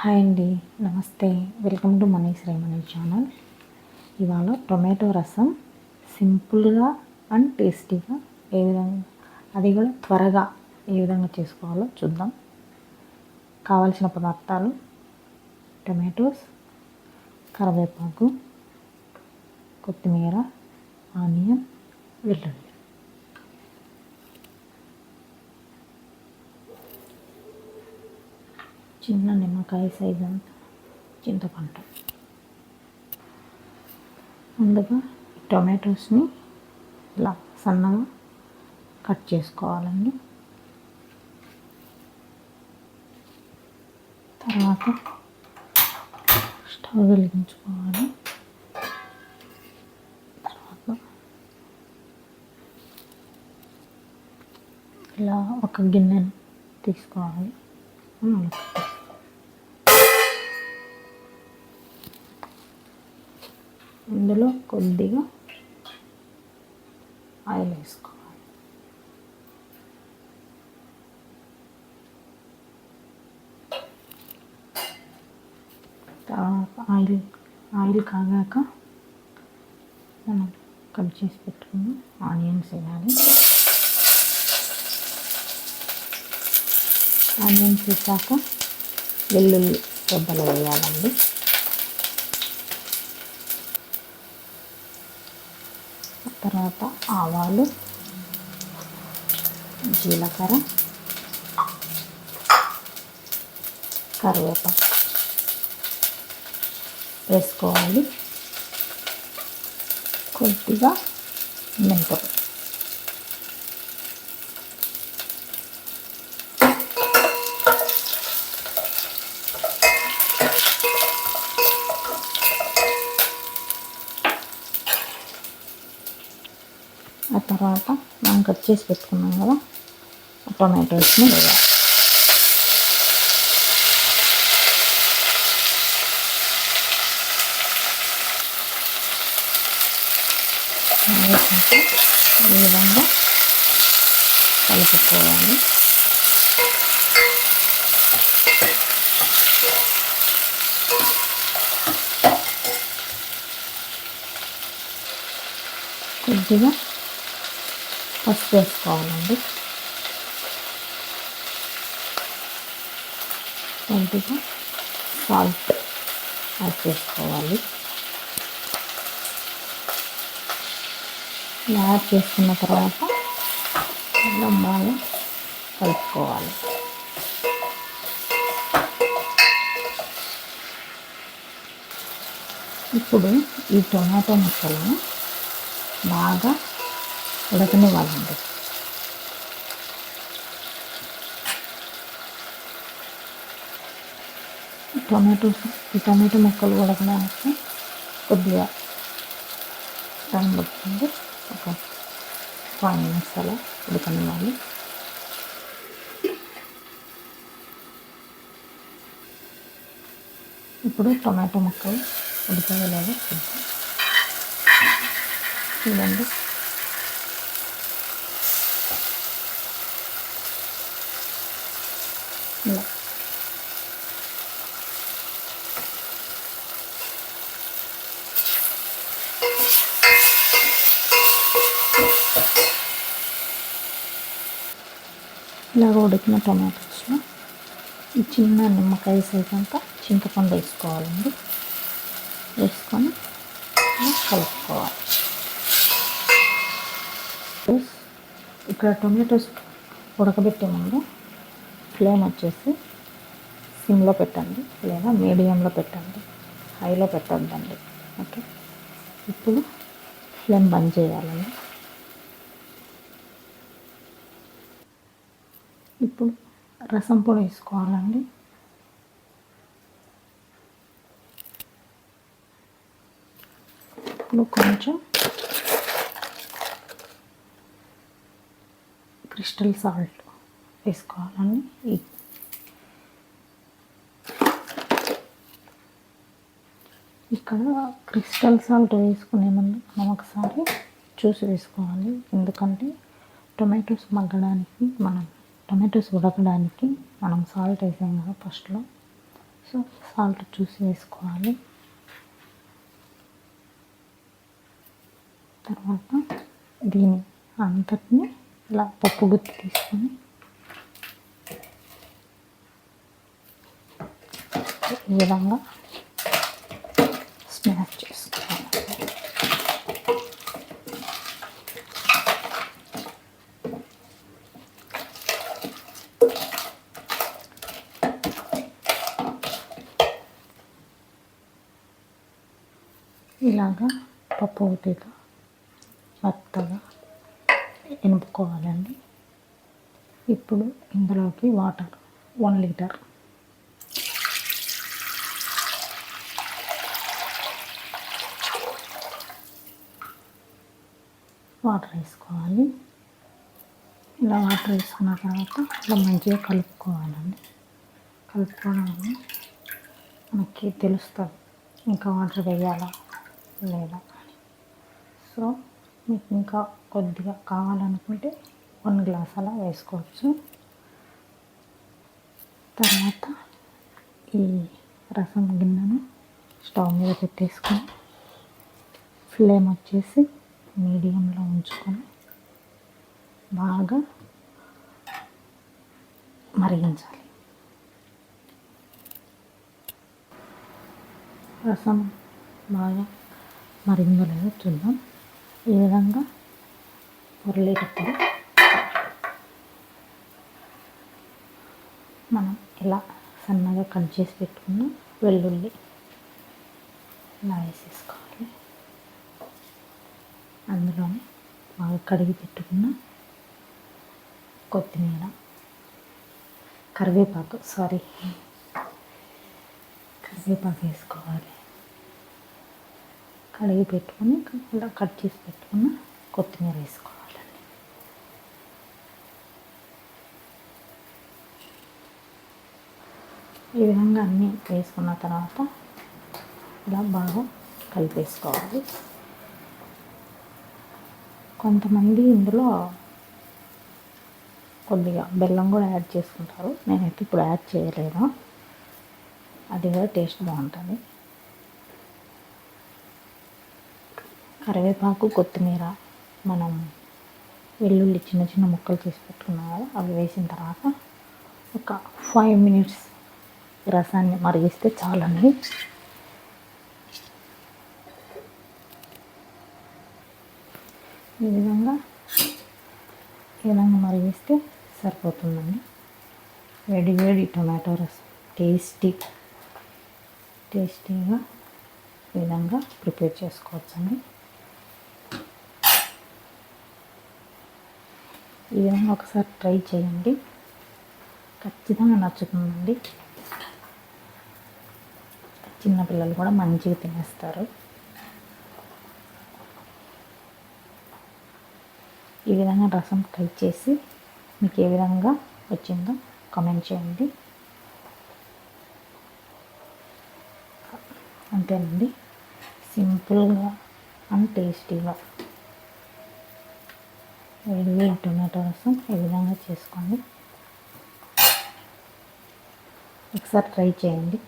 Hi అండి, నమస్తే. Welcome to money Shreemani channel. ఇవాళ టొమాటో రసం సింపుల్గా అండ్ టేస్టీగా ఏ విధంగా, అది కూడా త్వరగా ఏ విధంగా చేసుకోవాలో చూద్దాం. కావలసిన పదార్థాలు: టొమాటోస్, కరివేపాకు, కొత్తిమీర, ఆనియన్, వెల్లుల్లి. చిన్న నిమ్మకాయ సైజ్ అంత చింతపండు. ముందుగా టొమాటోస్ని ఇలా సన్నగా కట్ చేసుకోవాలండి. తర్వాత స్టవ్ వెలిగించుకోవాలి. తర్వాత ఇలా ఒక గిన్నెను తీసుకోవాలి. ఇందులో కొద్దిగా ఆయిల్ వేసుకోవాలి. తర్వాత ఆయిల్ కాగాక మనం కట్ చేసి పెట్టుకుని ఆనియన్స్ వేయాలి. ఆనియన్స్ వేసాక వెల్లుల్లి రెబ్బలు వేయాలండి. తర్వాత ఆవాలు, జీలకర్ర, కరివేపాకు వేసుకోవాలి. కొద్దిగా మెంతులు. ఆ తర్వాత మనం కట్ చేసి పెట్టుకున్నాం కదా టొమాటోస్ని వేయాలి. ఈ విధంగా కలుపుకోవాలి. కొద్దిగా పసుపు వేసుకోవాలండి. కొద్దిగా సాల్ట్ యాడ్ చేసుకోవాలి. యాడ్ చేసుకున్న తర్వాత బాగా కలుపుకోవాలి. ఇప్పుడు ఈ టొమాటో ముక్కలను బాగా ఉడకనివ్వాలండి. ఈ టొమాటో ముక్కలు ఉడకడానికి కొద్దిగా టైం పడుతుంది. ఒక 5 minutes అలా ఉడకనివ్వాలి. ఇప్పుడు టొమాటో ముక్కలు ఉడికేలాగా చూద్దాం. చూడండి, ఇలా ఇలాగ ఉడికిన టొమాటోస్లో ఈ చిన్న నిమ్మకాయ సైజ్ అంతా చింతపండు వేసుకోవాలండి. వేసుకొని కలుపుకోవాలి. ఇక్కడ టొమాటోస్ ఉడకబెట్టే ముందు ఫ్లేమ్ వచ్చేసి సిమ్లో పెట్టండి, లేదా మీడియంలో పెట్టండి, హైలో పెట్టద్దండి. ఓకే, ఇప్పుడు ఫ్లేమ్ బంద్ చేయాలండి. ఇప్పుడు రసం పొడి వేసుకోవాలండి. ఇప్పుడు కొంచెం క్రిస్టల్ సాల్ట్ వేసుకోవాలండి. ఇక్కడ క్రిస్టల్ సాల్ట్ వేసుకునే ముందు మనం ఒకసారి చూసి వేసుకోవాలి. ఎందుకంటే టొమాటోస్ మగ్గడానికి, టొమాటోస్ ఉడకడానికి మనం సాల్ట్ వేసాం కదా ఫస్ట్లో, సో సాల్ట్ చూసి వేసుకోవాలి. తర్వాత దీని అంతటిని ఇలా పప్పు గుత్తి తీసుకొని ఈ విధంగా స్మాష్ చేసుకోవాలి. ఇలాగా పప్పు గుత్తితో మెత్తగా ఎనుపుకోవాలండి. ఇప్పుడు ఇందులోకి వాటర్ 1 లీటర్, వాటర్ వేసుకోవాలి. ఇలా వాటర్ వేసుకున్న తర్వాత ఇలా మంచిగా కలుపుకోవాలండి. కలుపుకోవడం వల్ల మనకి తెలుస్తుంది ఇంకా వాటర్ వేయాలా లేదా అని. సో మీకు ఇంకా కొద్దిగా కావాలనుకుంటే 1 గ్లాస్ అలా వేసుకోవచ్చు. తర్వాత ఈ రసం గిన్నెను స్టవ్ మీద పెట్టేసుకొని ఫ్లేమ్ వచ్చేసి మీడియంలో ఉంచుకొని బాగా మరిగించాలి. రసం బాగా మరిగిందో లేదో చూద్దాం. ఈ విధంగా పొరలేటప్పుడు మనం ఇలా సన్నగా కట్ చేసి పెట్టుకున్న వెల్లుల్లి ఇలా వేసేసుకోవాలి. అందులోనే బాగా కడిగి పెట్టుకున్న కొత్తిమీర, కరివేపాకు వేసుకోవాలి. కడిగి పెట్టుకుని ఇలా కట్ చేసి పెట్టుకున్న కొత్తిమీర వేసుకోవాలండి. ఈ విధంగా అన్నీ వేసుకున్న తర్వాత ఇలా బాగా కలిపేసుకోవాలి. కొంతమంది ఇందులో కొద్దిగా బెల్లం కూడా యాడ్ చేసుకుంటారు. నేనైతే ఇప్పుడు యాడ్ చేయలేదు. అది కూడా టేస్ట్ బాగుంటుంది. కరివేపాకు, కొత్తిమీర, మనం వెల్లుల్లి చిన్న చిన్న ముక్కలు చేసి పెట్టుకున్నాం కదా, అవి వేసిన తర్వాత ఒక 5 మినిట్స్ రసాన్ని మరిగిస్తే చాలండి. ఈ విధంగా మరిగిస్తే సరిపోతుందండి. వేడి టొమాటో రసం టేస్టీగా ఈ విధంగా ప్రిపేర్ చేసుకోవచ్చండి. ఈ విధంగా ఒకసారి ట్రై చేయండి, ఖచ్చితంగా నచ్చుతుందండి. చిన్నపిల్లలు కూడా మంచిగా తినేస్తారు. ఈ విధంగా రసం ట్రై చేసి మీకు ఏ విధంగా వచ్చిందో కామెంట్ చేయండి. అంతేనండి, సింపుల్గా అండ్ టేస్టీగా వేడి టొమాటో రసం ఈ విధంగా చేసుకోండి. ఒకసారి ట్రై చేయండి.